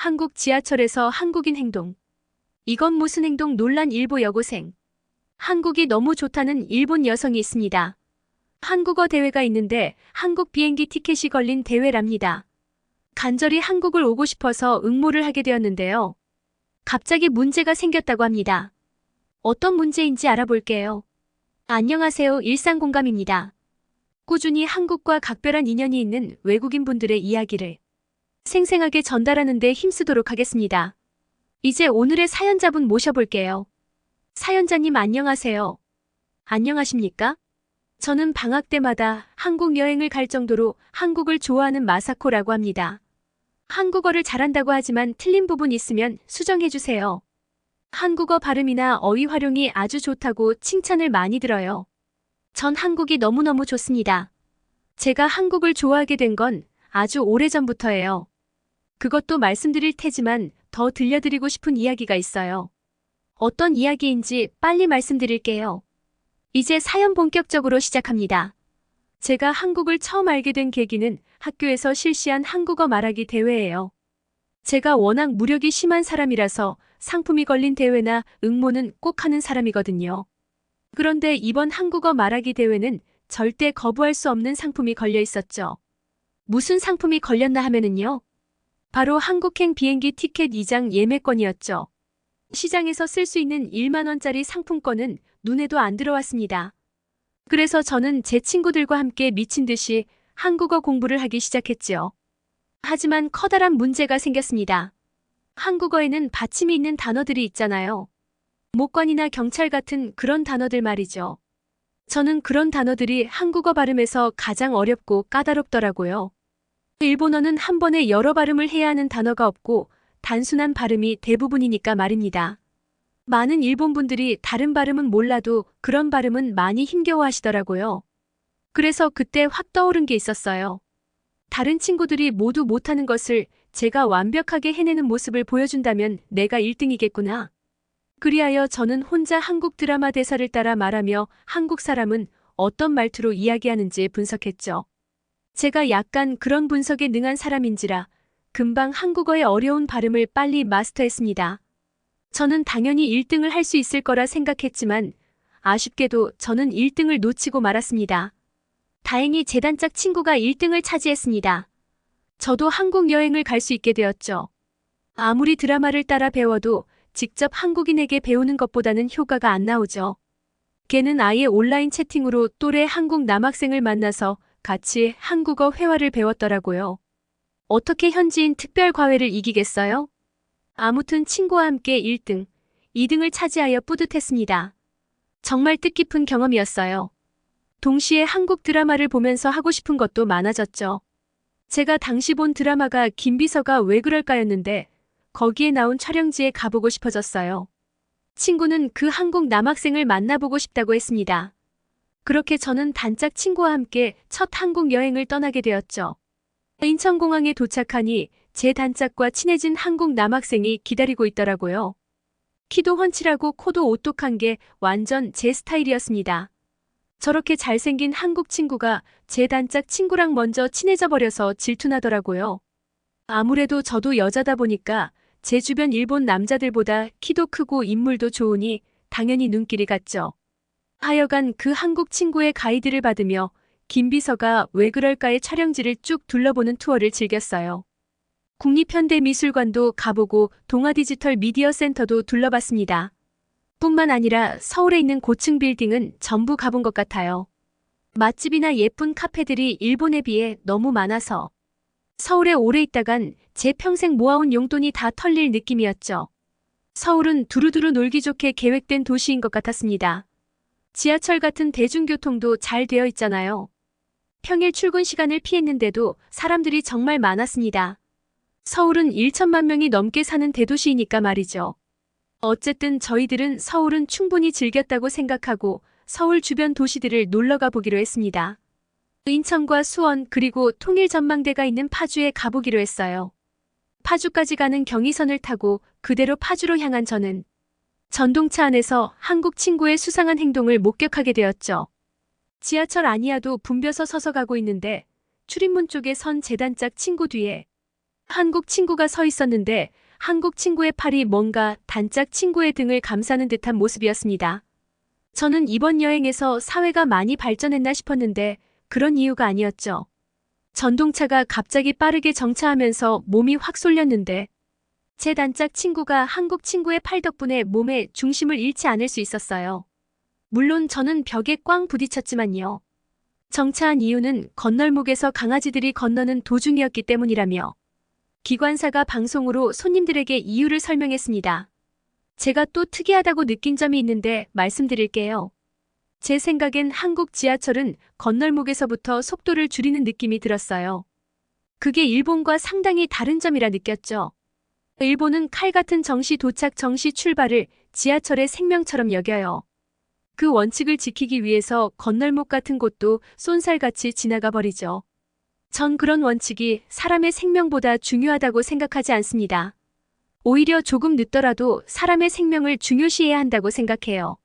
한국 지하철에서 한국인 행동. 이건 무슨 행동 논란 일보 여고생. 한국이 너무 좋다는 일본 여성이 있습니다. 한국어 대회가 있는데 한국 비행기 티켓이 걸린 대회랍니다. 간절히 한국을 오고 싶어서 응모를 하게 되었는데요. 갑자기 문제가 생겼다고 합니다. 어떤 문제인지 알아볼게요. 안녕하세요. 일상공감입니다. 꾸준히 한국과 각별한 인연이 있는 외국인 분들의 이야기를 생생하게 전달하는 데 힘쓰도록 하겠습니다. 이제 오늘의 사연자분 모셔볼게요. 사연자님 안녕하세요. 안녕하십니까? 저는 방학 때마다 한국 여행을 갈 정도로 한국을 좋아하는 마사코라고 합니다. 한국어를 잘한다고 하지만 틀린 부분 있으면 수정해주세요. 한국어 발음이나 어휘 활용이 아주 좋다고 칭찬을 많이 들어요. 전 한국이 너무너무 좋습니다. 제가 한국을 좋아하게 된 건 아주 오래전부터예요. 그것도 말씀드릴 테지만 더 들려드리고 싶은 이야기가 있어요. 어떤 이야기인지 빨리 말씀드릴게요. 이제 사연 본격적으로 시작합니다. 제가 한국을 처음 알게 된 계기는 학교에서 실시한 한국어 말하기 대회예요. 제가 워낙 무력이 심한 사람이라서 상품이 걸린 대회나 응모는 꼭 하는 사람이거든요. 그런데 이번 한국어 말하기 대회는 절대 거부할 수 없는 상품이 걸려 있었죠. 무슨 상품이 걸렸나 하면은요. 바로 한국행 비행기 티켓 2장 예매권이었죠. 시장에서 쓸 수 있는 1만 원짜리 상품권은 눈에도 안 들어왔습니다. 그래서 저는 제 친구들과 함께 미친 듯이 한국어 공부를 하기 시작했지요. 하지만 커다란 문제가 생겼습니다. 한국어에는 받침이 있는 단어들이 있잖아요. 목관이나 경찰 같은 그런 단어들 말이죠. 저는 그런 단어들이 한국어 발음에서 가장 어렵고 까다롭더라고요. 일본어는 한 번에 여러 발음을 해야 하는 단어가 없고 단순한 발음이 대부분이니까 말입니다. 많은 일본 분들이 다른 발음은 몰라도 그런 발음은 많이 힘겨워하시더라고요. 그래서 그때 확 떠오른 게 있었어요. 다른 친구들이 모두 못하는 것을 제가 완벽하게 해내는 모습을 보여준다면 내가 1등이겠구나. 그리하여 저는 혼자 한국 드라마 대사를 따라 말하며 한국 사람은 어떤 말투로 이야기하는지 분석했죠. 제가 약간 그런 분석에 능한 사람인지라 금방 한국어의 어려운 발음을 빨리 마스터했습니다. 저는 당연히 1등을 할 수 있을 거라 생각했지만 아쉽게도 저는 1등을 놓치고 말았습니다. 다행히 제 단짝 친구가 1등을 차지했습니다. 저도 한국 여행을 갈 수 있게 되었죠. 아무리 드라마를 따라 배워도 직접 한국인에게 배우는 것보다는 효과가 안 나오죠. 걔는 아예 온라인 채팅으로 또래 한국 남학생을 만나서 같이 한국어 회화를 배웠더라고요. 어떻게 현지인 특별 과외를 이기겠어요? 아무튼 친구와 함께 1등, 2등을 차지하여 뿌듯했습니다. 정말 뜻깊은 경험이었어요. 동시에 한국 드라마를 보면서 하고 싶은 것도 많아졌죠. 제가 당시 본 드라마가 김비서가 왜 그럴까였는데 거기에 나온 촬영지에 가보고 싶어졌어요. 친구는 그 한국 남학생을 만나보고 싶다고 했습니다. 그렇게 저는 단짝 친구와 함께 첫 한국 여행을 떠나게 되었죠. 인천공항에 도착하니 제 단짝과 친해진 한국 남학생이 기다리고 있더라고요. 키도 훤칠하고 코도 오똑한 게 완전 제 스타일이었습니다. 저렇게 잘생긴 한국 친구가 제 단짝 친구랑 먼저 친해져 버려서 질투나더라고요. 아무래도 저도 여자다 보니까 제 주변 일본 남자들보다 키도 크고 인물도 좋으니 당연히 눈길이 갔죠. 하여간 그 한국 친구의 가이드를 받으며 김비서가 왜 그럴까의 촬영지를 쭉 둘러보는 투어를 즐겼어요. 국립현대미술관도 가보고 동아디지털 미디어센터도 둘러봤습니다. 뿐만 아니라 서울에 있는 고층 빌딩은 전부 가본 것 같아요. 맛집이나 예쁜 카페들이 일본에 비해 너무 많아서 서울에 오래 있다간 제 평생 모아온 용돈이 다 털릴 느낌이었죠. 서울은 두루두루 놀기 좋게 계획된 도시인 것 같았습니다. 지하철 같은 대중교통도 잘 되어 있잖아요. 평일 출근 시간을 피했는데도 사람들이 정말 많았습니다. 서울은 1천만 명이 넘게 사는 대도시이니까 말이죠. 어쨌든 저희들은 서울은 충분히 즐겼다고 생각하고 서울 주변 도시들을 놀러가 보기로 했습니다. 인천과 수원 그리고 통일전망대가 있는 파주에 가보기로 했어요. 파주까지 가는 경의선을 타고 그대로 파주로 향한 저는 전동차 안에서 한국 친구의 수상한 행동을 목격하게 되었죠. 지하철 아니야도 붐벼서 서서 가고 있는데 출입문 쪽에 선 제 단짝 친구 뒤에 한국 친구가 서 있었는데 한국 친구의 팔이 뭔가 단짝 친구의 등을 감싸는 듯한 모습이었습니다. 저는 이번 여행에서 사회가 많이 발전했나 싶었는데 그런 이유가 아니었죠. 전동차가 갑자기 빠르게 정차하면서 몸이 확 쏠렸는데 제 단짝 친구가 한국 친구의 팔 덕분에 몸의 중심을 잃지 않을 수 있었어요. 물론 저는 벽에 꽝 부딪혔지만요. 정차한 이유는 건널목에서 강아지들이 건너는 도중이었기 때문이라며 기관사가 방송으로 손님들에게 이유를 설명했습니다. 제가 또 특이하다고 느낀 점이 있는데 말씀드릴게요. 제 생각엔 한국 지하철은 건널목에서부터 속도를 줄이는 느낌이 들었어요. 그게 일본과 상당히 다른 점이라 느꼈죠. 일본은 칼 같은 정시 도착 정시 출발을 지하철의 생명처럼 여겨요. 그 원칙을 지키기 위해서 건널목 같은 곳도 쏜살같이 지나가 버리죠. 전 그런 원칙이 사람의 생명보다 중요하다고 생각하지 않습니다. 오히려 조금 늦더라도 사람의 생명을 중요시해야 한다고 생각해요.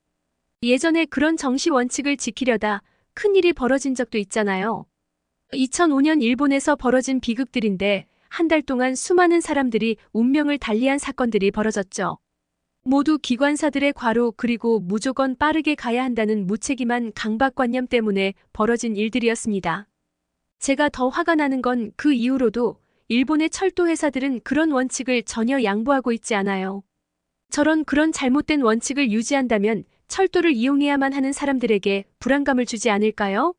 예전에 그런 정시 원칙을 지키려다 큰일이 벌어진 적도 있잖아요. 2005년 일본에서 벌어진 비극들인데 한 달 동안 수많은 사람들이 운명을 달리한 사건들이 벌어졌죠. 모두 기관사들의 과로 그리고 무조건 빠르게 가야 한다는 무책임한 강박관념 때문에 벌어진 일들이었습니다. 제가 더 화가 나는 건 그 이후로도 일본의 철도 회사들은 그런 원칙을 전혀 양보하고 있지 않아요. 그런 잘못된 원칙을 유지한다면 철도를 이용해야만 하는 사람들에게 불안감을 주지 않을까요?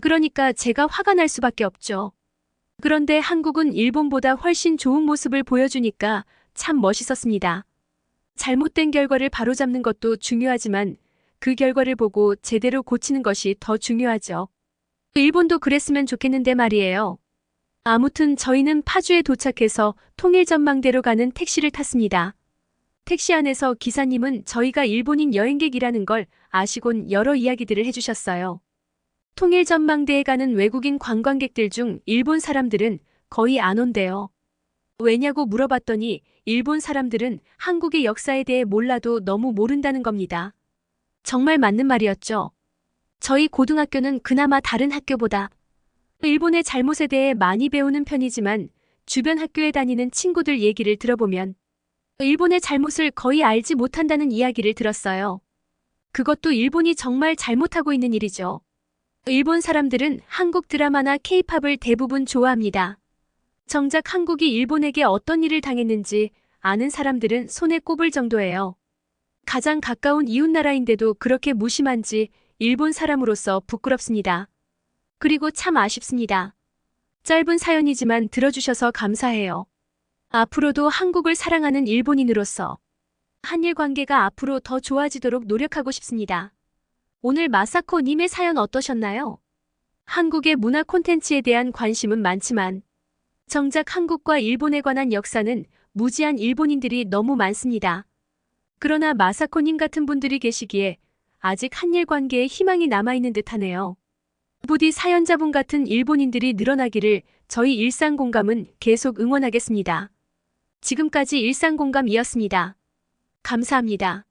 그러니까 제가 화가 날 수밖에 없죠. 그런데 한국은 일본보다 훨씬 좋은 모습을 보여주니까 참 멋있었습니다. 잘못된 결과를 바로잡는 것도 중요하지만 그 결과를 보고 제대로 고치는 것이 더 중요하죠. 일본도 그랬으면 좋겠는데 말이에요. 아무튼 저희는 파주에 도착해서 통일전망대로 가는 택시를 탔습니다. 택시 안에서 기사님은 저희가 일본인 여행객이라는 걸 아시곤 여러 이야기들을 해주셨어요. 통일전망대에 가는 외국인 관광객들 중 일본 사람들은 거의 안 온대요. 왜냐고 물어봤더니 일본 사람들은 한국의 역사에 대해 몰라도 너무 모른다는 겁니다. 정말 맞는 말이었죠. 저희 고등학교는 그나마 다른 학교보다 일본의 잘못에 대해 많이 배우는 편이지만 주변 학교에 다니는 친구들 얘기를 들어보면 일본의 잘못을 거의 알지 못한다는 이야기를 들었어요. 그것도 일본이 정말 잘못하고 있는 일이죠. 일본 사람들은 한국 드라마나 케이팝을 대부분 좋아합니다. 정작 한국이 일본에게 어떤 일을 당했는지 아는 사람들은 손에 꼽을 정도예요. 가장 가까운 이웃나라인데도 그렇게 무심한지 일본 사람으로서 부끄럽습니다. 그리고 참 아쉽습니다. 짧은 사연이지만 들어주셔서 감사해요. 앞으로도 한국을 사랑하는 일본인으로서 한일 관계가 앞으로 더 좋아지도록 노력하고 싶습니다. 오늘 마사코님의 사연 어떠셨나요? 한국의 문화 콘텐츠에 대한 관심은 많지만 정작 한국과 일본에 관한 역사는 무지한 일본인들이 너무 많습니다. 그러나 마사코님 같은 분들이 계시기에 아직 한일 관계에 희망이 남아있는 듯하네요. 부디 사연자분 같은 일본인들이 늘어나기를 저희 일상공감은 계속 응원하겠습니다. 지금까지 일상공감이었습니다. 감사합니다.